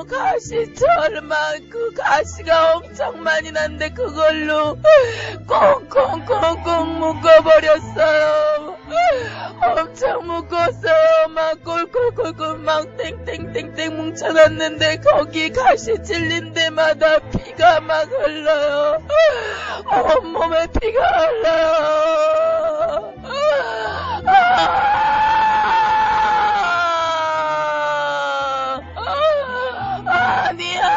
가시철만 그 가시가 엄청 많이 난데 그걸로 꽁꽁꽁꽁 묶어버렸어요. 엄청 묶었어요. 막 꼴꼴꼴꼴 막 땡땡땡땡 뭉쳐놨는데 거기 가시 찔린 데마다 피가 막 흘러요. 온몸에 피가 흘러요. 아니야.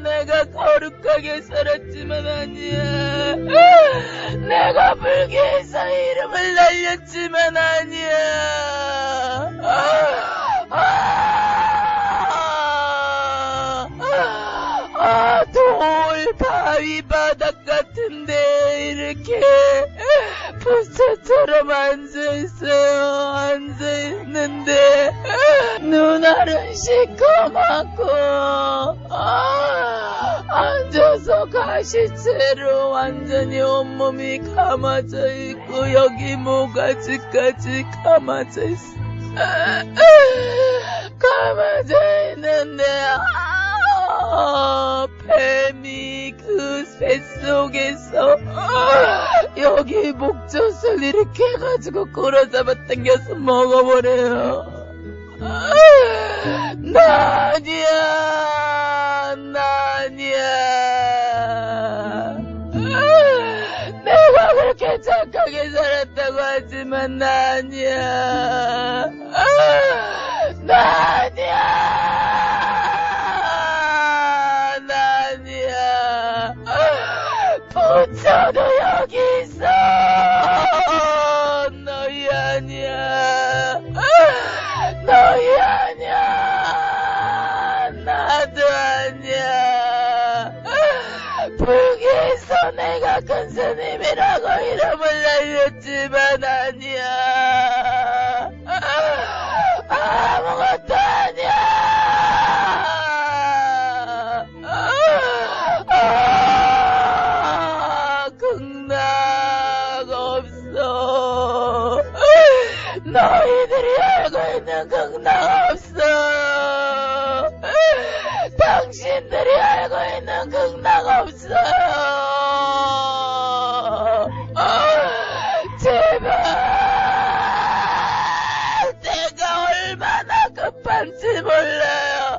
내가 거룩하게 살았지만 아니야. 내가 불교에서 이름을 날렸지만 아니야. 돌, 바위, 바닥 같은데 이렇게 부처처럼 앉아있어요. 앉아있는데 눈알은 시커멓고 앉아서 가시채로 완전히 온몸이 감아져 있고 여기 모가지까지 감아져 있어. 감아져 있는데 뱀이 그 뱃속에서 여기 목젖을 이렇게 해가지고 끌어잡아 당겨서 먹어버려요. 나 아니야. 나 아니야. 내가 그렇게 착하게 살았다고 하지만 나 아니야. 나 아니야. 부처도 여기 있어. 너희 아니야. 너희 아니야. 나도 아니야. 불교에서 내가 큰 스님이라고 이름을 날렸지만 아니야. 아무것도 아니야. 극락 없어. 너희들이 알고 있는 극락 없어. 당신들이 알고 있는 극락 없어요. 제발. 내가 얼마나 급한지 몰라요.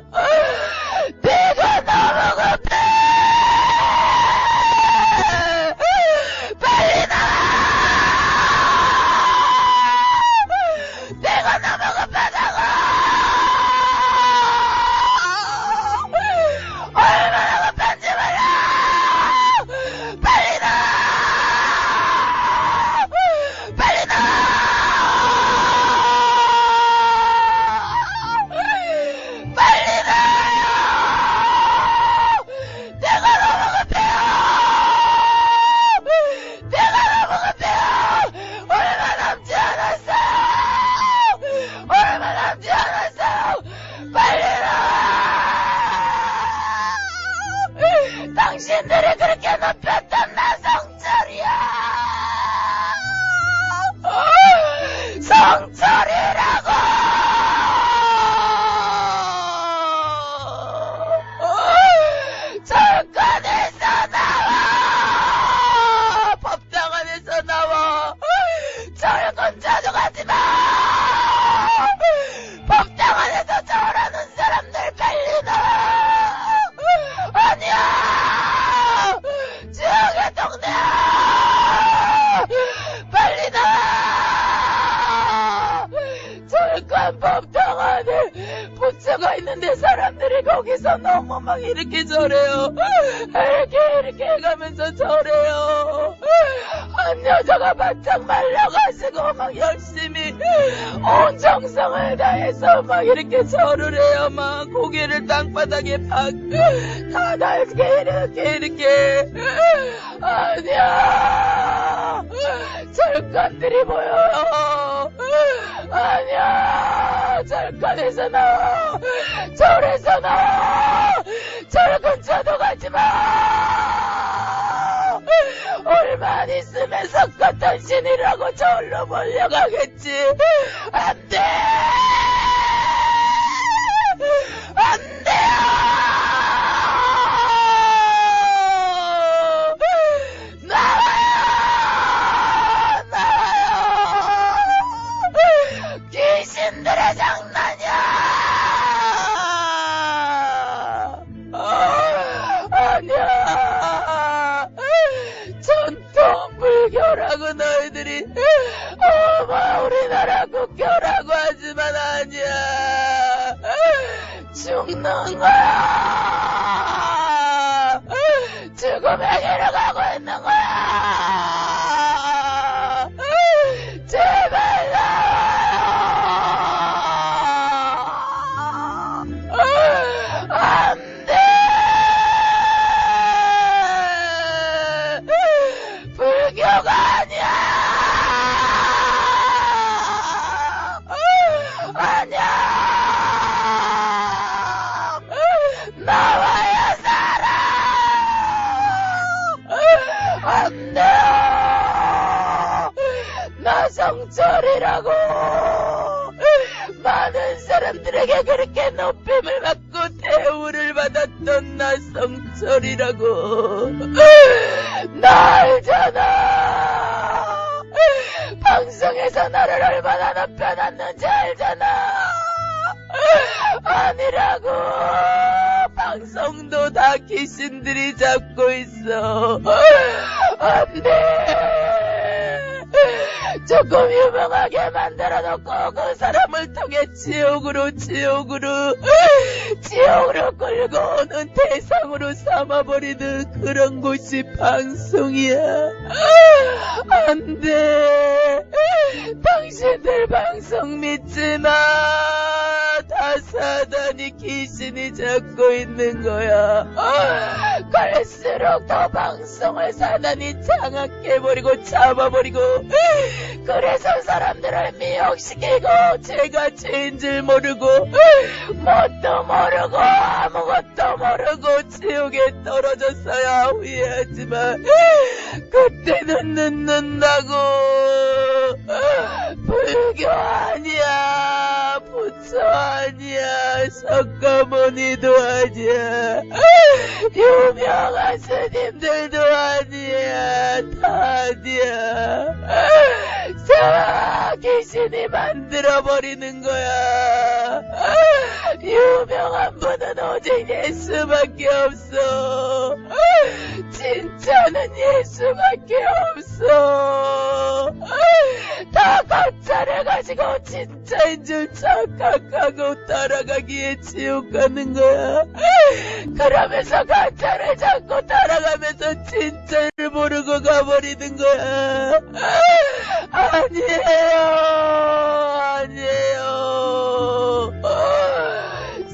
내가 너무 급해. 빨리 나와. 내가 너무 급하다고. 얼마나 급한지 몰라. 빨리 나와. 빨리 나와. 빨리 나와요. 내가 너무 급해요. 내가 너무 급해요. 얼마 남지 않았어요. 얼마 남지 않았어요. 빨리 나와. 당신들이 그렇게 높였던 나 성철이야. 성철이라고. 절간에서 나와. 법당 안에서 나와. 절건 자족하지 마. 법당 안에서 절하는 사람들 빨리 나와. 아니야. 지옥의 동네야. 빨리 나와. 절간 법당 안에 부처가 있는데 사람들이 거기서 너무 막 이렇게 절해요. 이렇게 해가면서 절해요. 한 여자가 바짝 말라가지고 막 열심히 온 정성을 다해서 막 이렇게 절을 해요. 막 고개를 땅바닥에 다 이렇게 아니야. 절간들이 보여요. 아니야. 절간에서 나와. 절에서 나와. 절 근처도 가지마. 얼마 안 있으면 석가탄 신이라고 절로 몰려가겠지. 안돼. 죽는 거야. 죽음의 길을 가고 있는 거야. 제발 나와요. 안 돼. 불교가 아니야. 아니야. 나와야 살아. 안 돼요. 나 성철이라고. 많은 사람들에게 그렇게 높임을 받고 대우를 받았던 나 성철이라고. 나 알잖아. 방송에서 나를 얼마나 높여놨는지 알잖아. 아니라고. 방송도 다 귀신들이 잡고 있어. 안 돼. 조금 유명하게 만들어놓고 그 사람을 통해 지옥으로 끌고 오는 대상으로 삼아버리는 그런 곳이 방송이야. 안 돼. 당신들 방송 믿지 마. 다 사단이 귀신이 잡고 있는 거야. 갈수록 더 방송을 사단이 장악해버리고 잡아버리고, 그래서 사람들을 미혹시키고, 제가 죄인 줄 모르고, 뭣도 모르고 아무것도 모르고 지옥에 떨어졌어야 후회하지만 그때는 늦는다고. 불교 아니야. 부처 아니야. 석가모니도 아니야. 유명한 스님들도 아니야. 다 아니야. 다 귀신이 만들어버리는 거야. 유명한 분은 오직 예수밖에 없어. 진짜는 예수밖에 없어. 다 가짜를 가지고 진짜인 줄 착각하고 따라가기에 지옥 가는 거야. 그러면서 가짜를 잡고 따라가면서 진짜를 모르고 가버리는 거야. 아니에요.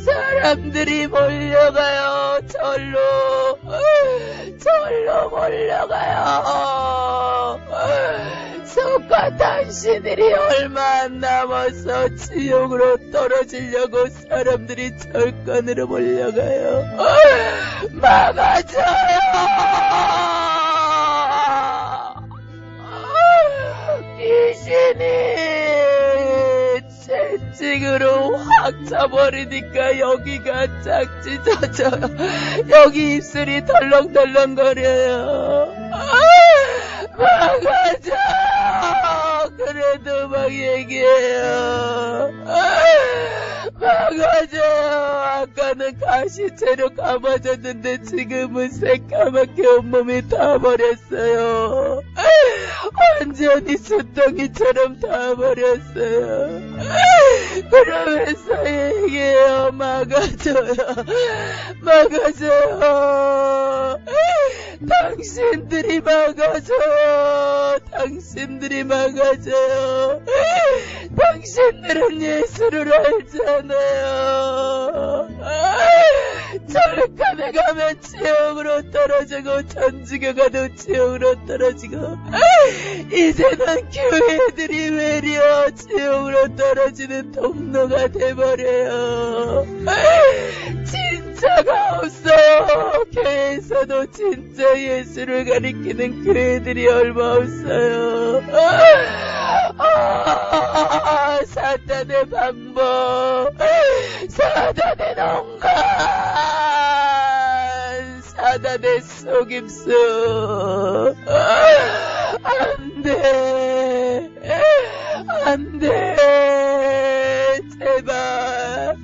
사람들이 몰려가요. 절로 몰려가요. 속과 당신들이 얼마 안 남아서 지옥으로 떨어지려고 사람들이 절간으로 몰려가요. 막아줘요. 귀신이 채찍으로 확 차버리니까 여기가 짝지 젖어. 여기 입술이 덜렁덜렁거려요. 막아줘. 그래도 막 얘기해요. 막아줘. 아까는 가시채로 감아줬는데 지금은 새까맣게 온몸이 타버렸어요. 완전히 수덩이처럼 타버렸어요. 그러면서 얘기해요. 막아줘요. 막아줘요. 당신들이 막아줘요. 당신들이 막아줘요. 당신들은 예수를 알잖아요. 절간에 가면 지옥으로 떨어지고 천주교 가도 지옥으로 떨어지고, 이제는 교회들이 외려 지옥으로 떨어지는 통로가 돼버려요. 진짜가 없어요. 교회에서도 진짜 예수를 가리키는 교회들이 얼마 없어요. 사단의 방법, 사단의 농간, 사단의 속임수. 안돼, 안돼. 제발,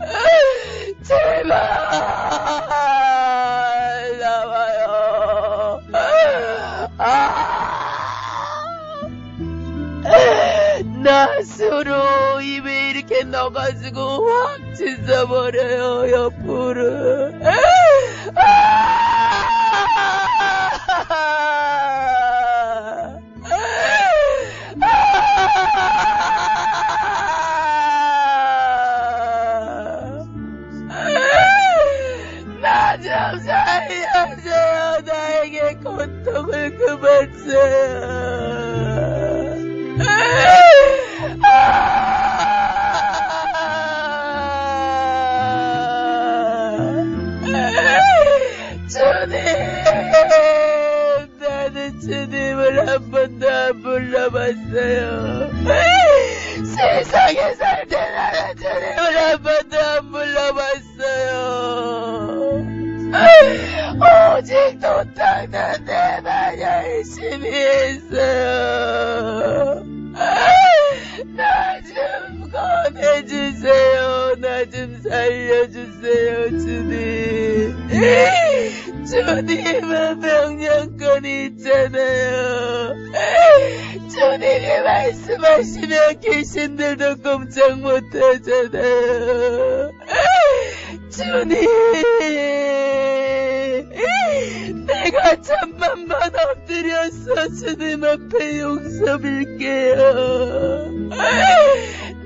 제발 나와요. 낫으로 입에 이렇게 넣어가지고 확 씻어버려요, 옆으로. 나 좀 살려줘요. 나에게 고통을 그만 줘요. 주님, 나는 주님을 한 번도 안 불러봤어요. 세상에 살 때 나는 주님을 한 번도 안 불러봤어요. 오직 돈 닦는 데만 열심히 했어요. 나 좀 꺼내주세요. 나 좀 살려주세요, 주님. 주님은 명령권 있잖아요. 주님이 말씀하시면 귀신들도 꼼짝 못하잖아요. 주님, 내가 1000만번 엎드렸어. 주님 앞에 용서 빌게요.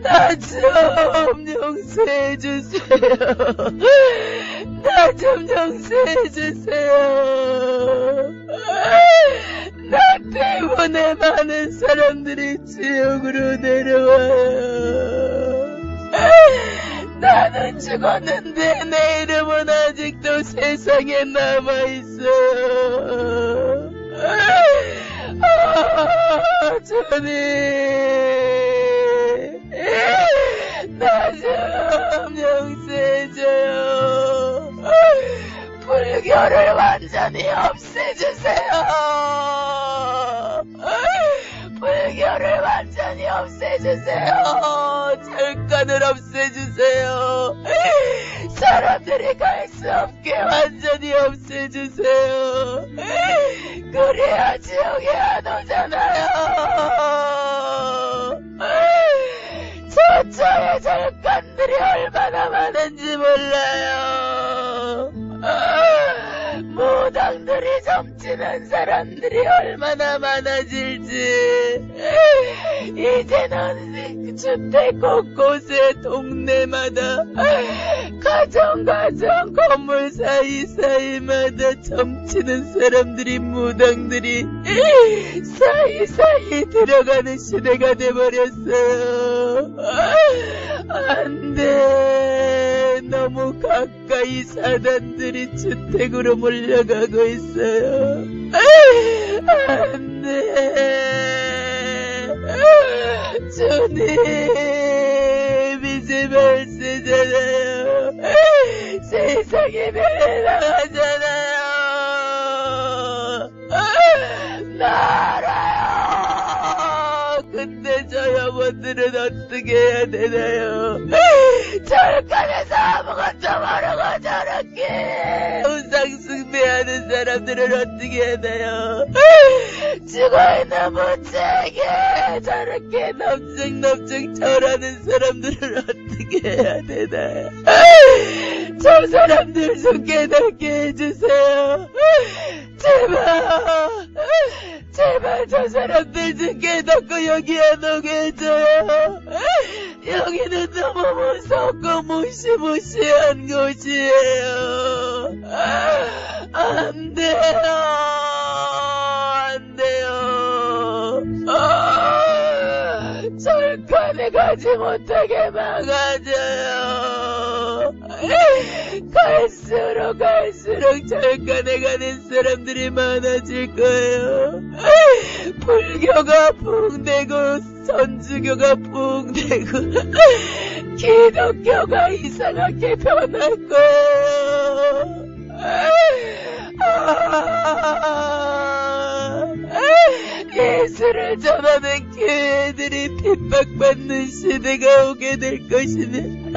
나 좀 용서해주세요. 나 좀 용서해주세요. 나 때문에 많은 사람들이 지옥으로 내려와요. 나는 죽었는데 내 이름은 아직도 세상에 남아있어요. 주님, 나 좀 용서해줘요. 불교를 완전히 없애주세요. 불교를 완전히 없애주세요. 절간을 없애주세요. 사람들이 갈 수 없게 완전히 없애주세요. 그래야 지옥에 안 오잖아요. 저의 절간들이 얼마나 많은지 몰라요. 무당들이 점치는 사람들이 얼마나 많아질지. 이제는 주택 곳곳에 동네마다 가정 건물 사이사이마다 점치는 사람들이 무당들이 사이사이 들어가는 시대가 돼버렸어요. 안돼, 너무 가까이 사단들이 주택으로 몰려가고 있어요. 안돼, 주님, 이제 말세잖아요. 세상에 변해나가잖아요. 나 알아요. 근데 저 여러분들은 어떻게 해야 되나요? 절간에서 아무것도 모르고 저렇게 우상숭배하는 사람들은 어떻게 해야 돼요? 죽어있는 무책에 저렇게 넙죽넙죽 절하는 사람들은 어떻게 해야 되나요? 저 사람들 좀 깨닫게 해주세요. 제발 저 사람들 좀 깨닫고 여기 안 오게 해줘요. 여기는 너무 무섭고 무시무시한 곳이에요. 안 돼요. 안 돼요. 절간에 가지 못하게 막아줘요. 갈수록 절간에 가는 사람들이 많아질 거예요. 불교가 붕대고 선주교가 붕대고 기독교가 이상하게 변할 거예요. 예수를 전하는 교회들이 핍박받는 시대가 오게 될 것이며,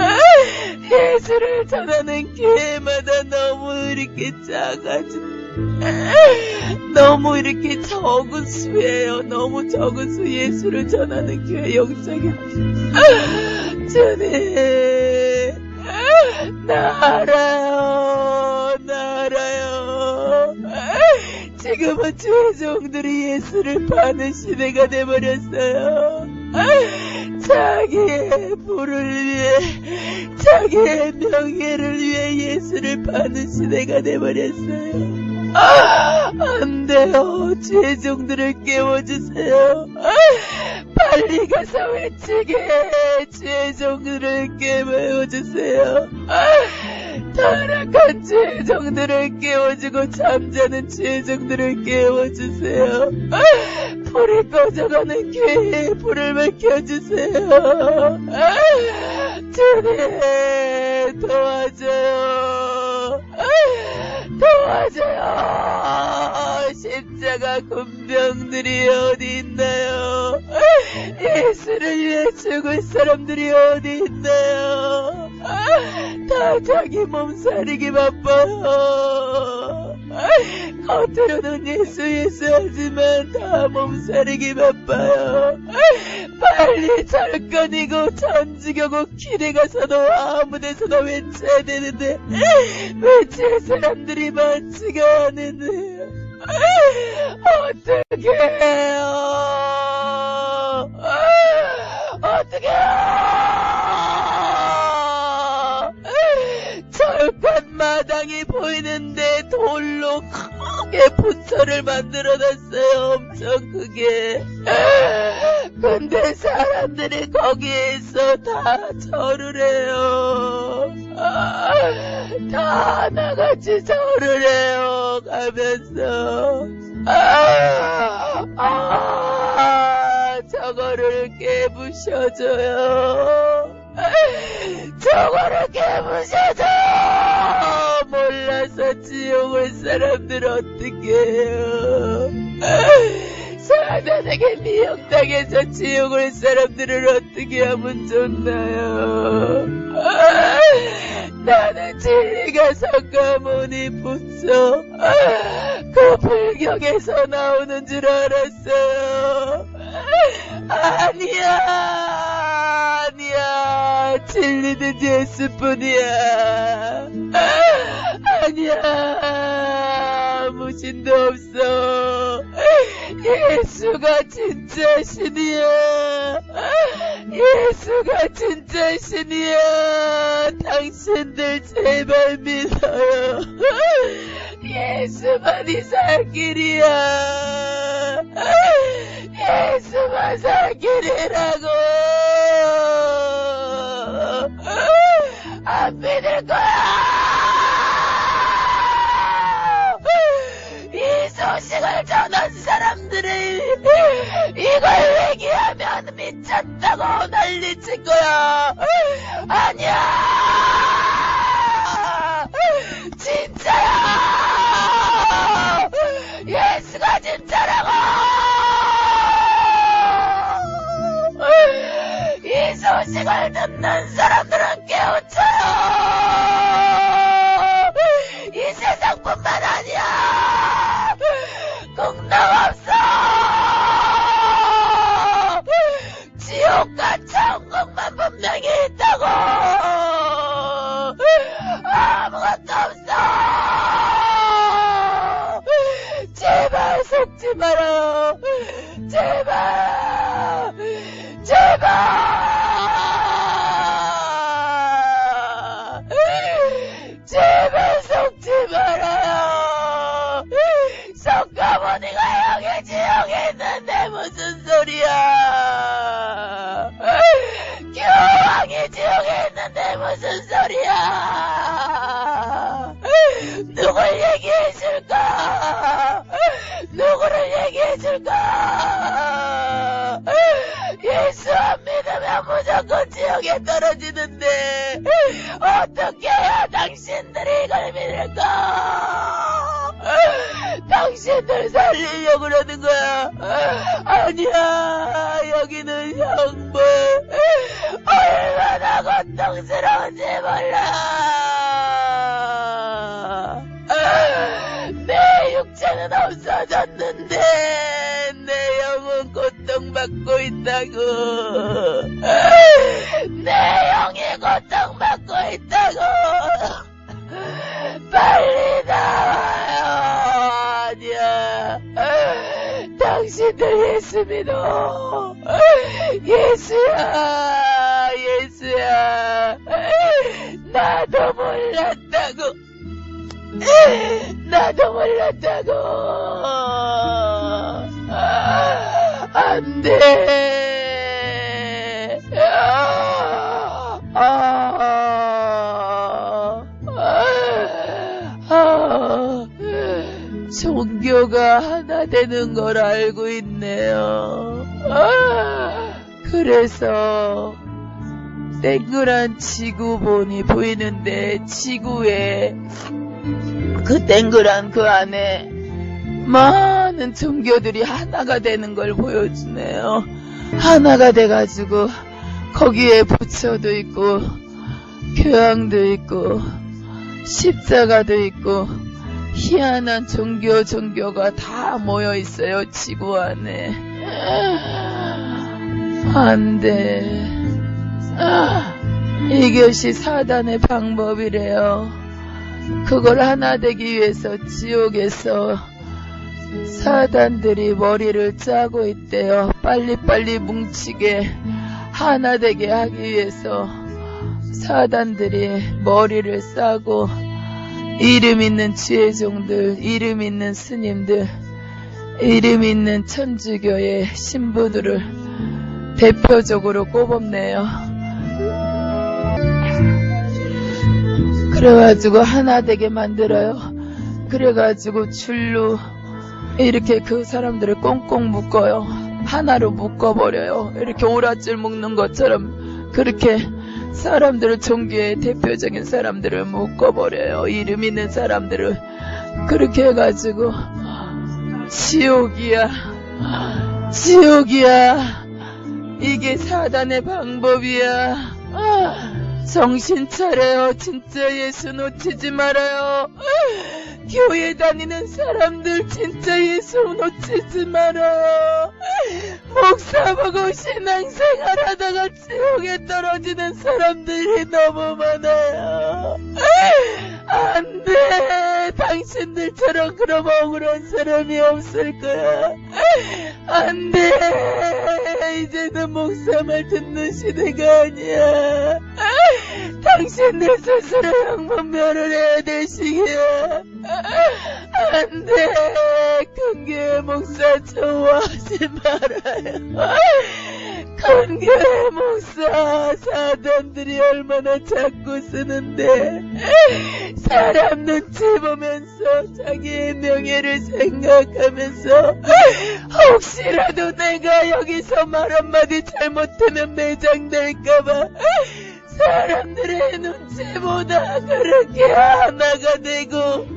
예수를 전하는 교회마다 너무 이렇게 작아지고 너무 이렇게 적은 수예요. 너무 적은 수. 예수를 전하는 교회 영적이 주님, 나 알아요. 지금은 죄종들이 예수를 파는 시대가 돼버렸어요. 자기의 부를 위해, 자기의 명예를 위해 예수를 파는 시대가 돼버렸어요. 안 돼요. 죄종들을 깨워주세요. 빨리 가서 외치게. 죄종들을 깨워주세요. 타락한 죄종들을 깨워주고 잠자는 죄종들을 깨워주세요. 불이 꺼져가는 교회에 불을 밝혀주세요. 주님 도와줘요. 십자가 군병들이 어디 있나요? 예수를 위해 죽을 사람들이 어디 있나요? 다 자기 몸살이기 바빠요. 겉으로는 예수 하지만 다 몸살이기 바빠요. 빨리 절권이고 전지교고 길에 가서도 아무데서나 외쳐야 되는데 외칠 사람들이 많지가 않은데 어떡해요. 절간 마당이 보이는데 돌로 크게 부처를 만들어놨어요. 엄청 크게. 근데 사람들이 거기에서 다 절을 해요. 다 하나같이 절을 해요. 가면서 저거를 깨부셔줘요. 저거를 깨부셔줘요. 몰라서 지옥 올 사람들 어떻게 해요. 사단에게 미혹당해서 지옥 올 사람들을 어떻게 하면 좋나요. 나는 진리가 석가모니 부처 그 불경에서 나오는 줄 알았어요. 아니야 진리는 예수뿐이야. 아니야 무신도 없어. 예수가 진짜 신이야. 예수가 진짜 신이야. 당신들 제발 믿어요. 예수만이 살 길이야. 예수만 살 길이라고. 안 믿을 거야. 이 소식을 전한 사람들이 이걸 얘기하면 미쳤다고 난리칠 거야. 아니야 진짜야. 예수가 진짜라고. 이 소식을 듣는 사람들은 깨우쳐요. 이 세상뿐만 아니야. 공당 없어. 지옥과 천국만 분명히 있다고. 아무것도 없어. 제발 속지 마라. 제발 속지 말아요. 석가모니가 여기 지옥에 있는데 무슨 소리야. 교황이 지옥에 있는데 무슨 소리야. 누굴 얘기해줄까. 누구를 얘기해줄까. 예수 안 믿으면 무조건 지옥에 떨어지는데 어떻게 해야 당신들이 이걸 믿을까. 당신들 살리려고 그러는 거야. 아니야 여기는 형벌. 얼마나 고통스러운지 몰라. 내 육체는 없어졌는데 내 영은 고통받고 있다고. 내 영이 고통받고 받고 있다고. 빨리 나와요. 아니야. 당신들 예수 믿어. 예수야, 예수야. 나도 몰랐다고. 나도 몰랐다고. 안 돼. 종교가 하나 되는 걸 알고 있네요. 그래서 땡그란 지구본이 보이는데 지구에 그 땡그란 그 안에 많은 종교들이 하나가 되는 걸 보여주네요. 하나가 돼가지고 거기에 부처도 있고 교황도 있고 십자가도 있고 희한한 종교가 다 모여있어요. 지구 안에. 안돼. 이것이 사단의 방법이래요. 그걸 하나 되기 위해서 지옥에서 사단들이 머리를 짜고 있대요. 빨리빨리 뭉치게 하나 되게 하기 위해서 사단들이 머리를 싸고 이름 있는 지혜종들, 이름 있는 스님들, 이름 있는 천주교의 신부들을 대표적으로 꼽았네요. 그래가지고 하나 되게 만들어요. 그래가지고 줄로 이렇게 그 사람들을 꽁꽁 묶어요. 하나로 묶어버려요. 이렇게 오랏줄 묶는 것처럼 그렇게 사람들을, 종교의 대표적인 사람들을 묶어버려요. 이름 있는 사람들을. 그렇게 해가지고 지옥이야. 지옥이야. 이게 사단의 방법이야. 정신 차려요. 진짜 예수 놓치지 말아요. 교회 다니는 사람들 진짜 예수 놓치지 말아요. 목사 보고 신앙생활 하다가 지옥에 떨어지는 사람들이 너무 많아요. 안 돼. 당신들처럼 그럼 억울한 사람이 없을 거야. 안 돼. 이제는 목사 말 듣는 시대가 아니야. 당신들 스스로 영문멸을 해야 될 시기야. 안 돼. 큰교회 목사 좋아하지 말아요. 큰교회 목사 사단들이 얼마나 자꾸 쓰는데 사람 눈치 보면서 자기의 명예를 생각하면서 혹시라도 내가 여기서 말 한마디 잘못하면 매장될까봐 사람들의 눈치보다 그렇게 하나가 되고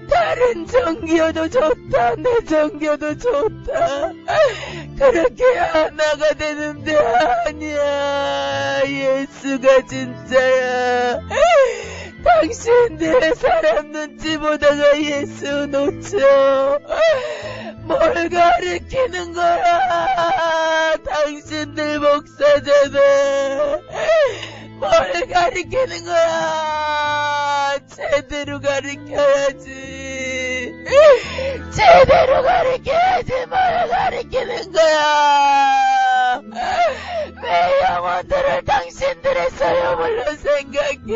다른 종교도 좋다, 내 종교도 좋다, 그렇게 하나가 되는데 아니야. 예수가 진짜야. 당신들 사람 눈치 보다가 예수 놓쳐. 뭘 가르치는 거야. 당신들 목사잖아. 뭘 가르치는 거야. 제대로 가르쳐야지. 제대로 가르쳐야지. 뭘 가르치는 거야. 왜 영혼들을 당신들의 소유물로 생각해.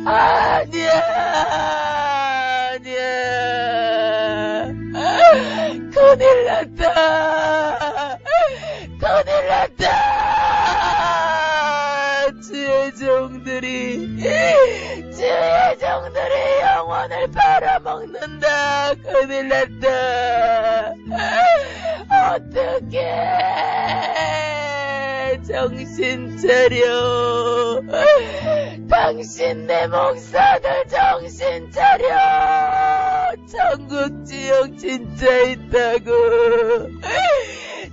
아니야. 아니야. 큰일 났다. 큰일 났다. 주의 종들이 영혼을 팔아먹는다. 큰일 났다. 어떡해. 정신 차려. 당신네 목사들 정신 차려. 천국 지옥 진짜 있다고.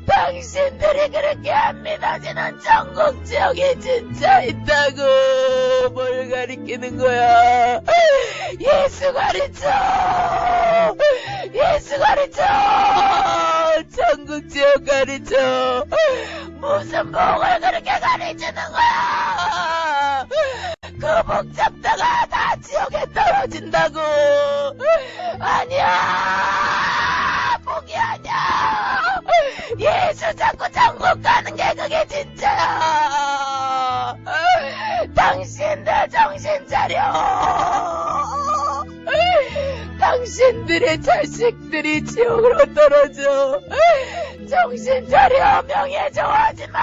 당신들이 그렇게 안 믿어지는 천국 지옥이 진짜 있다고. 뭘 가리키는 거야. 예수 가르쳐. 예수 가르쳐. 천국 지옥 가르쳐. 무슨 복을 그렇게 가르치는 거야? 그 복 잡다가 다 지옥에 떨어진다고. 아니야, 복이 아니야. 예수 잡고 천국 가는 게 그게 진짜야. 당신들 정신 차려. 당신들의 자식들이 지옥으로 떨어져. 정신 차려. 명예 좋아하지 마.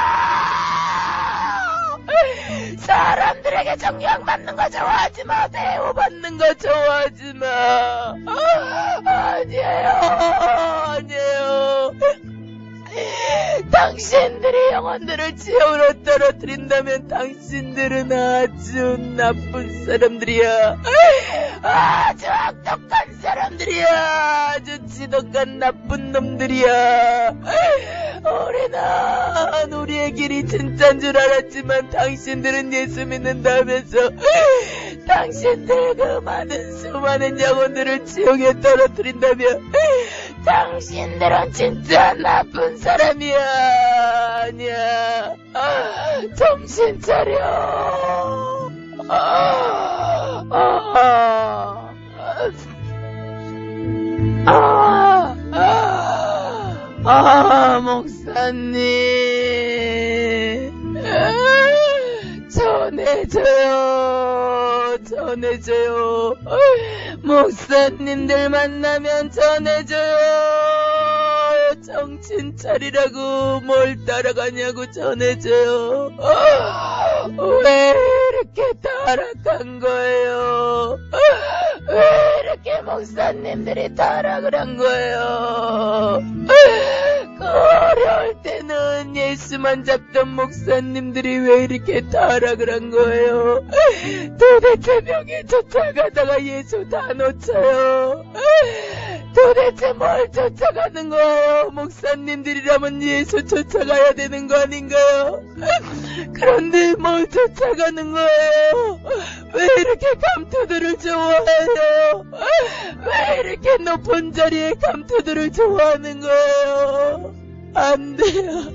사람들에게 존경받는 거 좋아하지 마. 대우받는 거 좋아하지 마. 아니에요. 아니에요. 당신들이 영혼들을 지옥으로 떨어뜨린다면 당신들은 아주 나쁜 사람들이야. 아주 악독한 사람들이야. 아주 지독한 나쁜 놈들이야. 우리는 우리의 길이 진짜인 줄 알았지만 당신들은 예수 믿는다면서 당신들 그 많은 수많은 영혼들을 지옥에 떨어뜨린다며 당신들은 진짜 나쁜 사람이야. 아니야. 정신 차려. 목사님. 전해줘요. 목사님들 만나면 전해줘요. 정신 차리라고. 뭘 따라가냐고 전해줘요. 왜 이렇게 타락한 거예요? 왜 이렇게 목사님들이 타락을 한 거예요? 그 어려울 때는 예수만 잡던 목사님들이 왜 이렇게 타락을 한 거예요? 도대체 명예 쫓아가다가 예수 다 놓쳐요. 도대체 뭘 쫓아가는 거예요? 목사님들이라면 예수 쫓아가야 되는 거 아닌가요? 그런데 뭘 쫓아가는 거예요? 왜 이렇게 감투들을 좋아해요? 왜 이렇게 높은 자리에 감투들을 좋아하는 거예요? 안 돼요.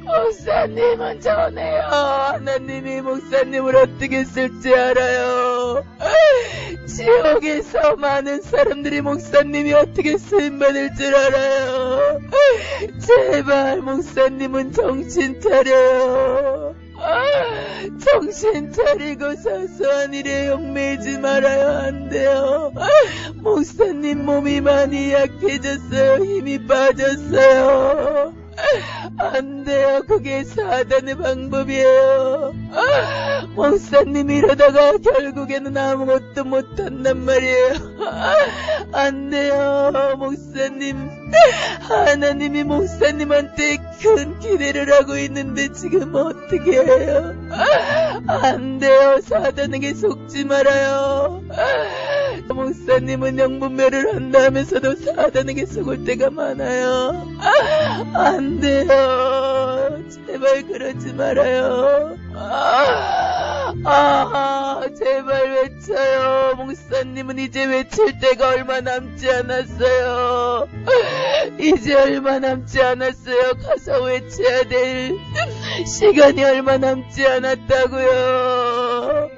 목사님은 전해요. 하나님이 목사님을 어떻게 쓸지 알아요. 지옥에서 많은 사람들이 목사님이 어떻게 쓰임받을 줄 알아요. 제발 목사님은 정신 차려요. 정신 차리고 사소한 일에 얽매이지 말아요. 안 돼요. 목사님 몸이 많이 약해졌어요. 힘이 빠졌어요. 안 돼요. 그게 사단의 방법이에요. 목사님 이러다가 결국에는 아무것도 못한단 말이에요. 안 돼요. 목사님, 하나님이 목사님한테 큰 기대를 하고 있는데 지금 어떻게 해요? 안 돼요. 사단에게 속지 말아요. 목사님은 영분별을 한다 하면서도 사단에게 속을 때가 많아요. 안 돼요. 제발 그러지 말아요. 제발 외쳐요. 목사님은 이제 외칠 때가 얼마 남지 않았어요. 이제 얼마 남지 않았어요. 가서 외쳐야 될 시간이 얼마 남지 않았다고요.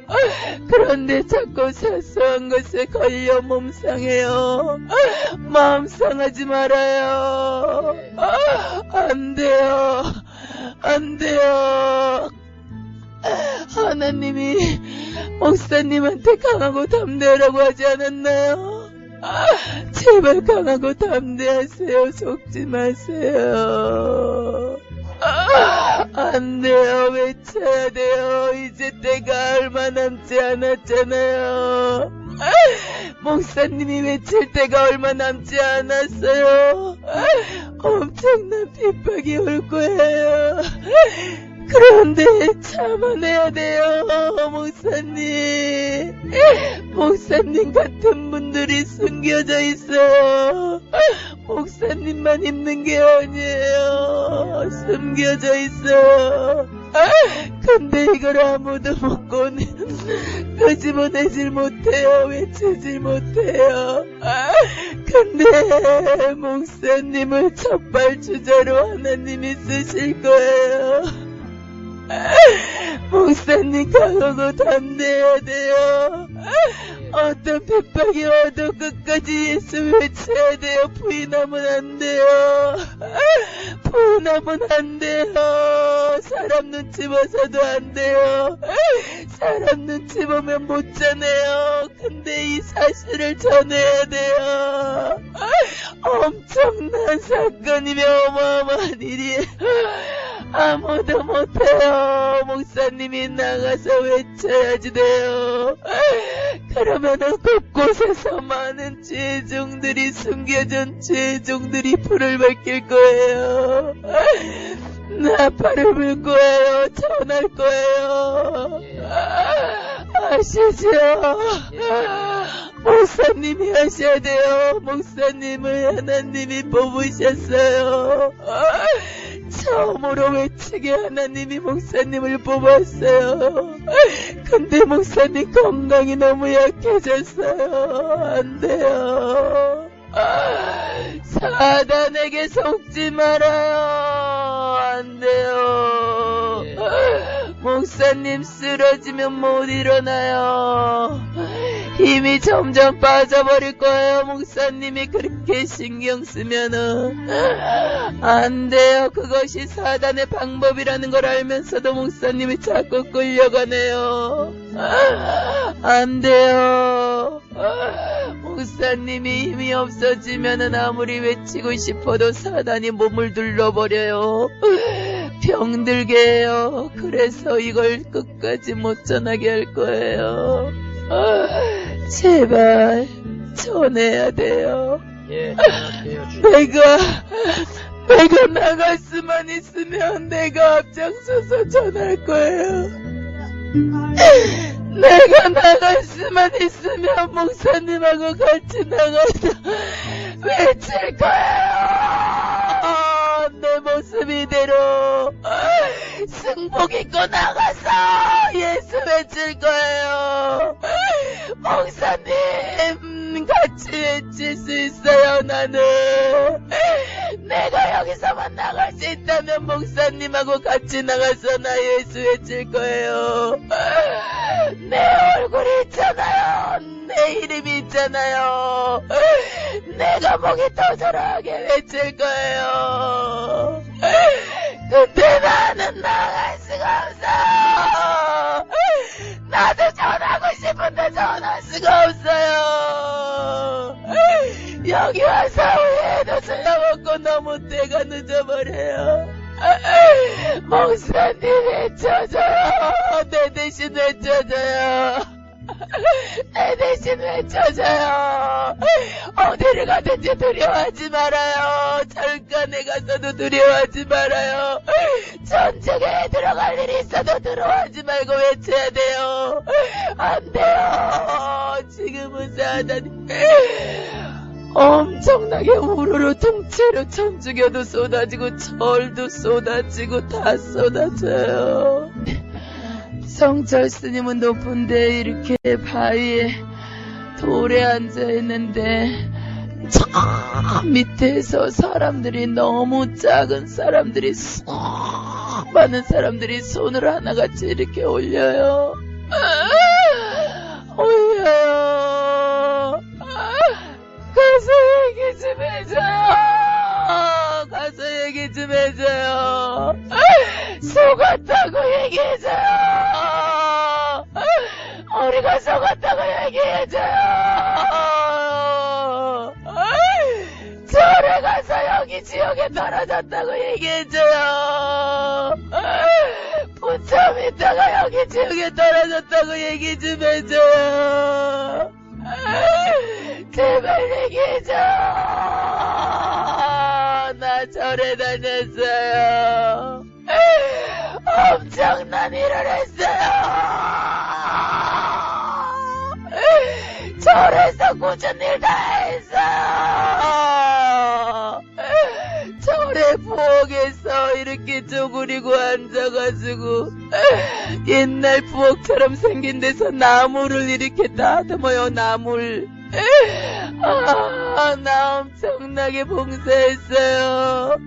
그런데 자꾸 사소한 것에 걸려 몸 상해요. 마음 상하지 말아요. 안 돼요. 안 돼요. 하나님이 목사님한테 강하고 담대하라고 하지 않았나요? 제발 강하고 담대하세요. 속지 마세요. 안 돼요. 외쳐야 돼요. 이제 때가 얼마 남지 않았잖아요. 목사님이 외칠 때가 얼마 남지 않았어요. 엄청난 핍박이 올 거예요. 그런데 참아내야 돼요, 목사님. 목사님 같은 분들이 숨겨져 있어요. 목사님만 있는 게 아니에요. 숨겨져 있어요. 근데 이걸 아무도 못 끄집어내질 못해요. 외치질 못해요. 근데 목사님을 첫발주자로 하나님이 쓰실 거예요. 목사님 강하고 담대해야 돼요. 어떤 핍박이 와도 끝까지 예수 외쳐야 돼요. 부인하면 안 돼요. 부인하면 안 돼요. 사람 눈치 봐서도 안 돼요. 사람 눈치 보면 못 전해요. 근데 이 사실을 전해야 돼요. 엄청난 사건이며 어마어마한 일이에요. 아무도 못해요. 목사님이 나가서 외쳐야지 돼요. 그러면은 곳곳에서 많은 죄종들이, 숨겨진 죄종들이 불을 밝힐 거예요. 나팔을 불 거예요. 전할 거예요. 아시죠? 목사님이 하셔야 돼요. 목사님을 하나님이 뽑으셨어요. 처음으로 외치게 하나님이 목사님을 뽑았어요. 근데 목사님 건강이 너무 약해졌어요. 안 돼요. 사단에게 속지 말아요. 안 돼요. 목사님 쓰러지면 못 일어나요. 힘이 점점 빠져버릴 거예요. 목사님이 그렇게 신경 쓰면은 안 돼요. 그것이 사단의 방법이라는 걸 알면서도 목사님이 자꾸 끌려가네요. 안 돼요. 목사님이 힘이 없어지면은 아무리 외치고 싶어도 사단이 몸을 눌러버려요. 병들게 해요. 그래서 이걸 끝까지 못 전하게 할 거예요. 제발 전해야 돼요. 예, 내가 나갈 수만 있으면 내가 앞장서서 전할 거예요. 내가 나갈 수만 있으면 목사님하고 같이 나가서 외칠 거예요. 내 모습 이대로 승복 입고 나가서 예수 외칠 거예요. 목사님 같이 외칠 수 있어요. 나는 내가 여기서만 나갈 수 있다면 목사님하고 같이 나가서 나 예수 외칠 거예요. 내 얼굴이 있잖아요. 내 이름이 있잖아요. 내가 목이 터져라하게 외칠 거예요. 근데 나는 나갈 수가 없어. 나도 전하고 싶은데 전할 수가 없어요. 여기 와서 후회도 소용없고 너무 때가 늦어버려요. 목사님 외쳐줘요. 내 대신 외쳐줘요. 내 대신 외쳐줘요. 어디를 가든지 두려워하지 말아요. 절간에 가서도 두려워하지 말아요. 전쟁에 들어갈 일이 있어도 두려워하지 말고 외쳐야 돼요. 안 돼요. 지금은 사단이 엄청나게 우르르 통째로 천주교도 쏟아지고 절도 쏟아지고 다 쏟아져요. 성철 스님은 높은데 이렇게 바위에 돌에 앉아있는데 저 밑에서 사람들이 너무 작은 사람들이 많은 사람들이 손을 하나같이 이렇게 올려요. 올려요. 가서 얘기 좀 해줘요. 가서 얘기 좀 해줘요. 속았다고 얘기해줘요. 우리가 속았다고 얘기해줘요. 절에 가서 여기 지옥에 떨어졌다고 얘기해줘요. 부처 믿다가 여기 지옥에 떨어졌다고 얘기 좀 해줘요. 제발 얘기해줘. 나 절에 다녔어요. 엄청난 일을 했어요. 절에서 꾸준 일 다 했어요. 절에 부엌에서 이렇게 쪼그리고 앉아가지고 옛날 부엌처럼 생긴 데서 나무를 이렇게 다듬어요. 나물. 나 엄청나게 봉사했어요.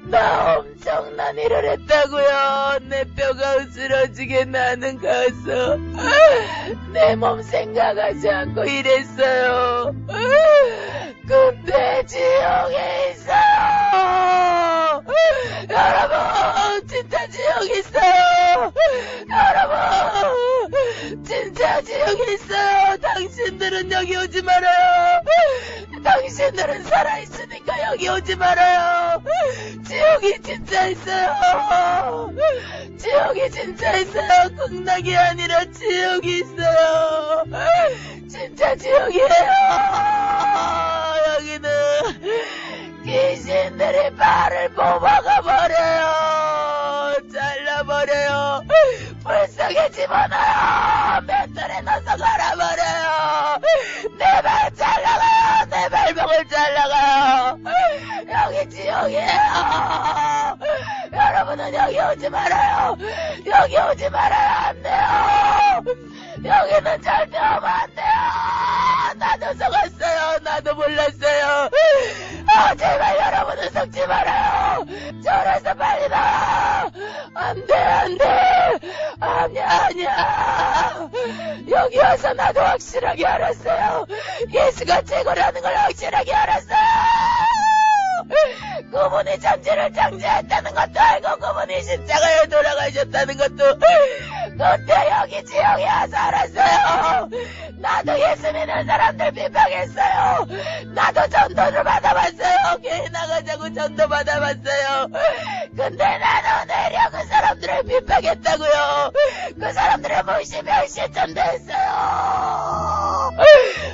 나 엄청난 일을 했다고요. 내 뼈가 으스러지게 나는 가서 내 몸 생각하지 않고 일했어요. 근데 지옥에 있어요. 여러분, 진짜 지옥에 있어요. 여러분, 진짜 지옥에 있어요. 당신들은 여기 오지 말아요. 당신들은 살아있으니까 여기 오지 말아요. 지옥이 진짜 있어요. 지옥이 진짜 있어요. 극락이 아니라 지옥이 있어요. 진짜 지옥이에요. 여기는 귀신들이 발을 뽑아가 버려요. 잘라버려요. 불쌍해 집어넣어요. 맷돌에 넣어서 갈아버려요. 내 발 잘라가요. 내 발목을 잘라가요. 여기 지옥이에요. 여러분은 여기 오지 말아요. 여기 오지 말아요. 안 돼요. 여기는 절대 오면 안 돼요. 나도 속았어요. 나도 몰랐어요. 제발 여러분은 속지 말아요. 절에서 빨리 나와. 안 돼, 안 돼. 아니야. 여기 와서 나도 확실하게 알았어요. 예수가 최고라는 걸 확실하게 알았어요. 그분이 천지를 창조했다는 것도 알고 그분이 십자가에 돌아가셨다는 것도 그때 여기 지옥에 와서 알았어요. 나도 예수 믿는 사람들 핍박했어요. 나도 전도를 받아봤어요. 교회 나가자고 전도 받아봤어요. 근데 나는 오히려 그 사람들을 핍박했다고요. 그 사람들을 무시멸시 전도했어요.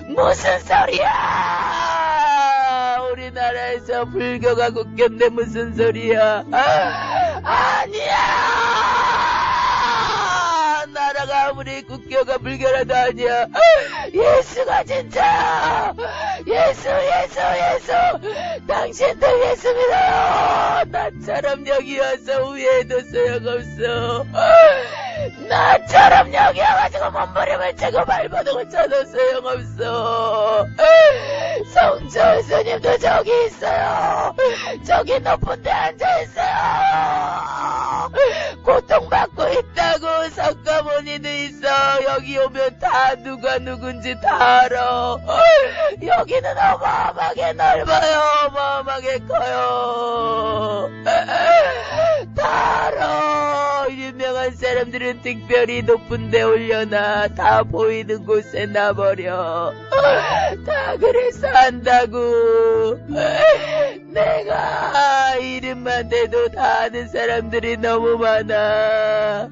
무슨 소리야. 우리나라에서 불교가 국견데 무슨 소리야. 아니야. 나라가 아무리 국교가 불교라도 아니야. 예수가 진짜. 예수. 당신들 예수 믿어요. 나처럼 여기 와서 후회해도 소용없어. 나처럼 여기 와가지고 몸부림을 치고 발버둥을 쳐도 소용없어. 성철 스님도 저기 있어요. 저기 높은 데 앉아있어요. 고통받고 있다고. 석가모니도 있어. 여기 오면 다 누가 누군지 다 알아. 여기는 어마어마하게 넓어요. 어마어마하게 커요. 다 알아. 유명한 사람들은 특별히 높은 데 올려놔. 다 보이는 곳에 놔버려. 다 그래서 한다고. 내가 이름만 대도 다 아는 사람들이 너무 많아.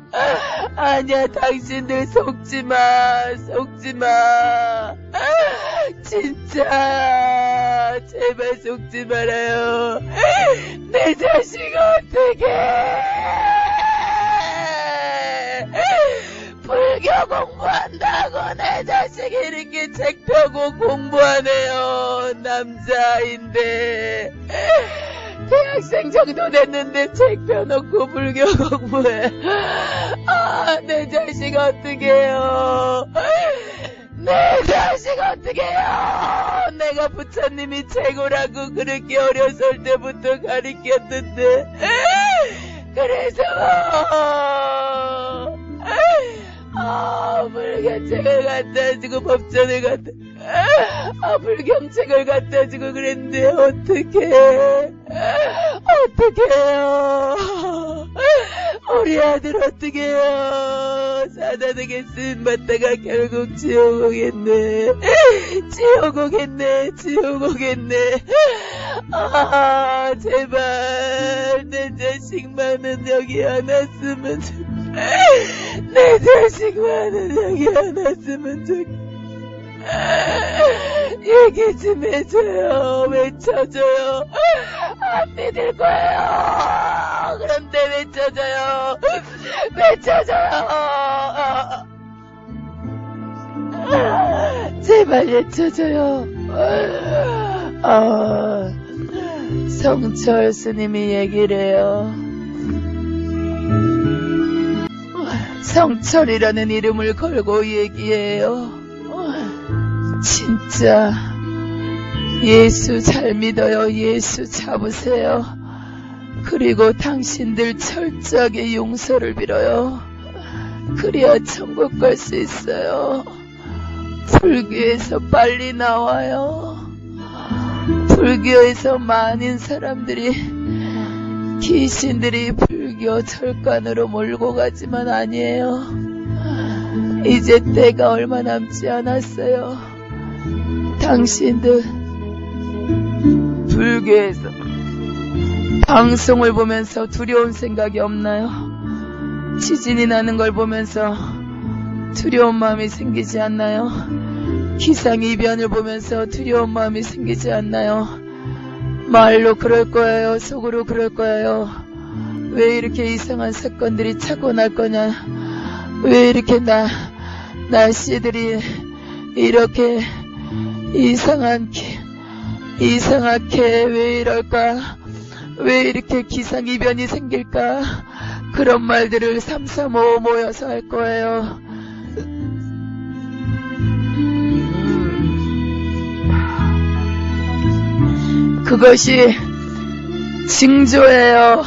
아니야, 당신들 속지마. 진짜 제발 속지 말아요. 내 자식 어떡해. 불교 공부한다고 내 자식이 이렇게 책 펴고 공부하네요. 남자인데 대학생 정도 됐는데 책 펴놓고 불교 공부해. 내 자식 어떡해요. 내 자식 어떡해요. 내가 부처님이 최고라고 그렇게 어렸을 때부터 가르쳤는데 그래서 불교책을 갖다 주고 법전을 갖다 불경책을 갖다 주고 그랬는데 어떡해요. 우리 아들 어떡해요. 사단에게 쓰임받다가 결국 지옥 오겠네. 제발 내 자식만은 여기 안 왔으면 내 자식만은 여기 안 왔으면 얘기 좀 해줘요. 외쳐줘요. 안 믿을 거예요. 그런데 외쳐줘요. 외쳐줘요. 제발 외쳐줘요. 성철 스님이 얘기를 해요. 성철이라는 이름을 걸고 얘기해요. 진짜 예수 잘 믿어요. 예수 잡으세요. 그리고 당신들 철저하게 용서를 빌어요. 그래야 천국 갈 수 있어요. 불교에서 빨리 나와요. 불교에서 많은 사람들이, 귀신들이 불교 철관으로 몰고 가지만 아니에요. 이제 때가 얼마 남지 않았어요. 당신들 불교에서 방송을 보면서 두려운 생각이 없나요? 지진이 나는 걸 보면서 두려운 마음이 생기지 않나요? 기상이변을 보면서 두려운 마음이 생기지 않나요? 말로 그럴 거예요. 속으로 그럴 거예요. 왜 이렇게 이상한 사건들이 자꾸 날 거냐? 왜 이렇게 날씨들이 이렇게 이상하게 왜 이럴까? 왜 이렇게 기상이변이 생길까? 그런 말들을 335 모여서 할 거예요. 그것이 징조예요.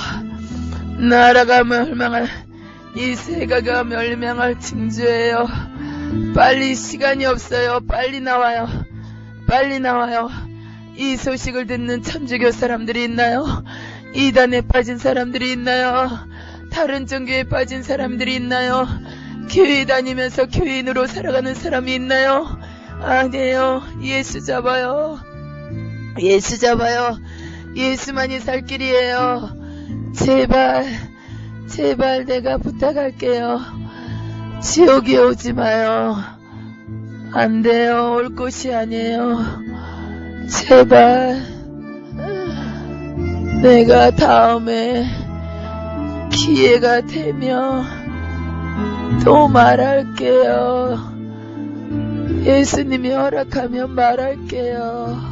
나라가 멸망할, 이 세계가 멸망할 징조예요. 빨리, 시간이 없어요. 빨리 나와요. 빨리 나와요. 이 소식을 듣는 천주교 사람들이 있나요? 이단에 빠진 사람들이 있나요? 다른 종교에 빠진 사람들이 있나요? 교회 다니면서 교인으로 살아가는 사람이 있나요? 아니에요. 예수 잡아요. 예수 잡아요. 예수만이 살 길이에요. 제발 내가 부탁할게요. 지옥에 오지 마요. 안 돼요. 올 곳이 아니에요. 제발 내가 다음에 기회가 되면 또 말할게요. 예수님이 허락하면 말할게요.